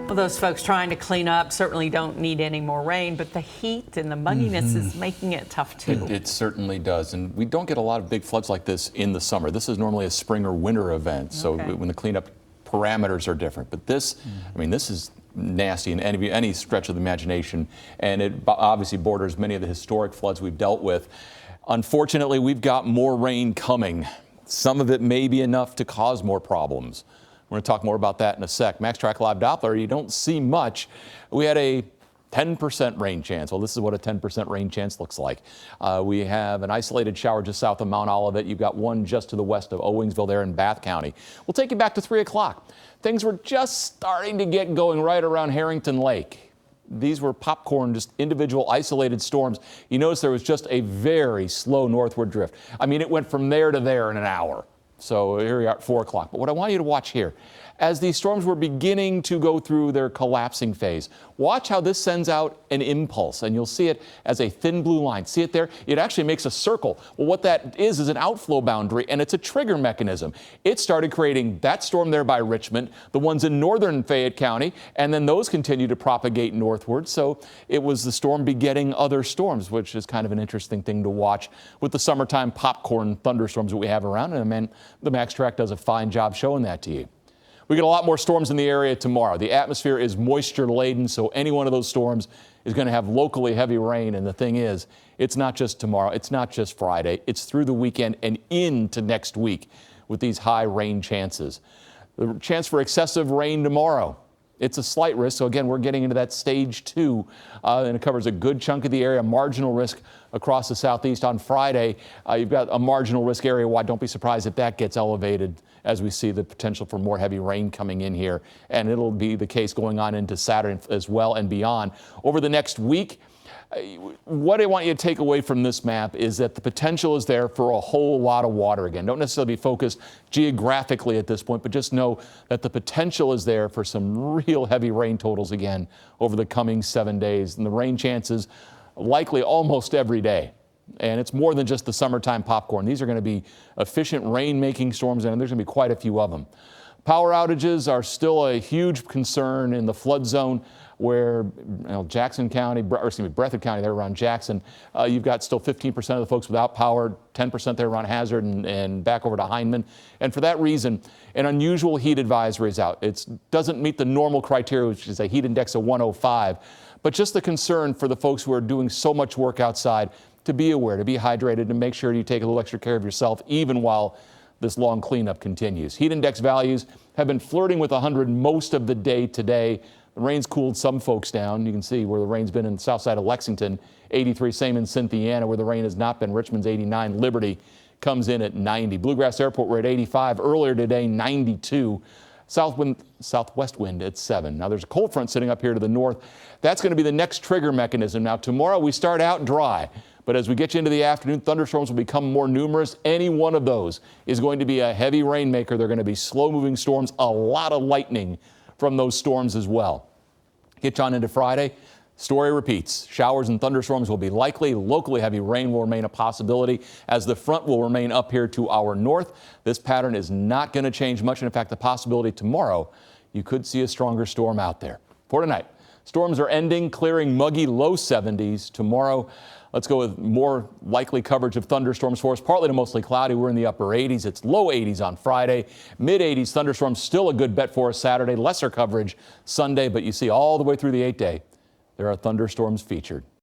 Well, those folks trying to clean up certainly don't need any more rain, but the heat and the mugginess is making it tough too. It certainly does, and we don't get a lot of big floods like this in the summer. This is normally a spring or winter event, so when the cleanup parameters are different. But this, I mean, this is nasty in any stretch of the imagination, and it obviously borders many of the historic floods we've dealt with. Unfortunately, we've got more rain coming. Some of it may be enough to cause more problems. We're going to talk more about that in a sec. Max Track Live Doppler, you don't see much. We had a 10% rain chance. Well, this is what a 10% rain chance looks like. We have an isolated shower just south of Mount Olivet. You've got one just to the west of Owingsville there in Bath County. We'll take you back to 3 o'clock. Things were just starting to get going right around Harrington Lake. These were popcorn, just individual isolated storms. You notice there was just a very slow northward drift. I mean, it went from there to there in an hour. So here we are at 4 o'clock. But what I want you to watch here, as these storms were beginning to go through their collapsing phase, watch how this sends out an impulse, and you'll see it as a thin blue line. See it there? It actually makes a circle. Well, what that is an outflow boundary, and it's a trigger mechanism. It started creating that storm there by Richmond, the ones in northern Fayette County, and then those continue to propagate northward. So it was the storm begetting other storms, which is kind of an interesting thing to watch with the summertime popcorn thunderstorms that we have around. And I mean, the Max Track does a fine job showing that to you. We get a lot more storms in the area tomorrow. The atmosphere is moisture laden, so any one of those storms is going to have locally heavy rain. And the thing is, it's not just tomorrow, it's not just Friday, it's through the weekend and into next week with these high rain chances. The chance for excessive rain tomorrow. It's a slight risk, so again, we're getting into that stage 2, and it covers a good chunk of the area. Marginal risk across the southeast. On Friday, you've got a marginal risk area wide. Don't be surprised if that gets elevated as we see the potential for more heavy rain coming in here, and it'll be the case going on into Saturday as well and beyond. Over the next week, what I want you to take away from this map is that the potential is there for a whole lot of water again. Don't necessarily be focused geographically at this point, but just know that the potential is there for some real heavy rain totals again over the coming 7 days. And the rain chances likely almost every day. And it's more than just the summertime popcorn. These are going to be efficient rain-making storms, and there's going to be quite a few of them. Power outages are still a huge concern in the flood zone where Jackson County, or excuse me, Breathitt County, there around Jackson, you've got still 15% of the folks without power, 10% there around Hazard and back over to Hindman. And for that reason, an unusual heat advisory is out. It doesn't meet the normal criteria, which is a heat index of 105, but just the concern for the folks who are doing so much work outside to be aware, to be hydrated, and make sure you take a little extra care of yourself even while this long cleanup continues. Heat index values have been flirting with 100 most of the day today. The rain's cooled some folks down. You can see where the rain's been in the south side of Lexington, 83, same in Cynthiana, where the rain has not been. Richmond's 89, Liberty comes in at 90. Bluegrass Airport, we're at 85. Earlier today, 92. Southwest wind at 7. Now there's a cold front sitting up here to the north. That's going to be the next trigger mechanism. Now tomorrow we start out dry, but as we get you into the afternoon, thunderstorms will become more numerous. Any one of those is going to be a heavy rainmaker. They're going to be slow-moving storms, a lot of lightning from those storms as well. Get on into Friday. Story repeats. Showers and thunderstorms will be likely. Locally heavy rain will remain a possibility as the front will remain up here to our north. This pattern is not going to change much. And in fact, the possibility tomorrow, you could see a stronger storm out there. For tonight, storms are ending, clearing muggy low 70s. Tomorrow, let's go with more likely coverage of thunderstorms for us. Partly to mostly cloudy. We're in the upper 80s. It's low 80s on Friday. Mid 80s thunderstorms still a good bet for us Saturday. Lesser coverage Sunday, but you see all the way through the 8-day. There are thunderstorms featured.